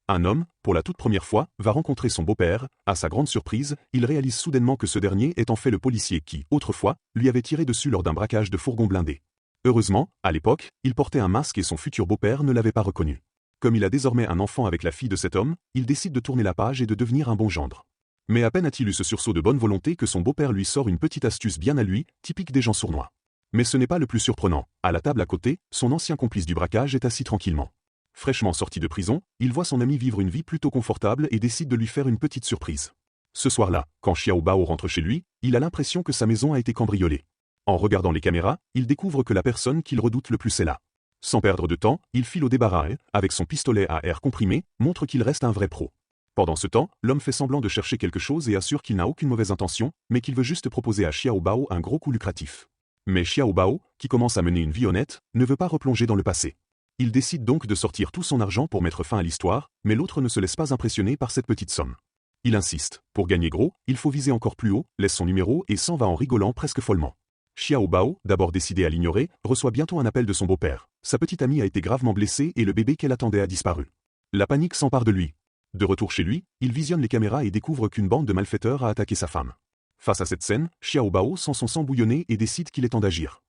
Un homme, pour la toute première fois, va rencontrer son beau-père. À sa grande surprise, il réalise soudainement que ce dernier est en fait le policier qui, autrefois, lui avait tiré dessus lors d'un braquage de fourgon blindé. Heureusement, à l'époque, il portait un masque et son futur beau-père ne l'avait pas reconnu. Comme il a désormais un enfant avec la fille de cet homme, il décide de tourner la page et de devenir un bon gendre. Mais à peine a-t-il eu ce sursaut de bonne volonté que son beau-père lui sort une petite astuce bien à lui, typique des gens sournois. Mais ce n'est pas le plus surprenant. À la table à côté, son ancien complice du braquage est assis tranquillement. Fraîchement sorti de prison, il voit son ami vivre une vie plutôt confortable et décide de lui faire une petite surprise. Ce soir-là, quand Xiao Bao rentre chez lui, il a l'impression que sa maison a été cambriolée. En regardant les caméras, il découvre que la personne qu'il redoute le plus est là. Sans perdre de temps, il file au débarras et, avec son pistolet à air comprimé, montre qu'il reste un vrai pro. Pendant ce temps, l'homme fait semblant de chercher quelque chose et assure qu'il n'a aucune mauvaise intention, mais qu'il veut juste proposer à Xiao Bao un gros coup lucratif. Mais Xiao Bao, qui commence à mener une vie honnête, ne veut pas replonger dans le passé. Il décide donc de sortir tout son argent pour mettre fin à l'histoire, mais l'autre ne se laisse pas impressionner par cette petite somme. Il insiste. Pour gagner gros, il faut viser encore plus haut, laisse son numéro et s'en va en rigolant presque follement. Xiao Bao, d'abord décidé à l'ignorer, reçoit bientôt un appel de son beau-père. Sa petite amie a été gravement blessée et le bébé qu'elle attendait a disparu. La panique s'empare de lui. De retour chez lui, il visionne les caméras et découvre qu'une bande de malfaiteurs a attaqué sa femme. Face à cette scène, Xiao Bao sent son sang bouillonner et décide qu'il est temps d'agir.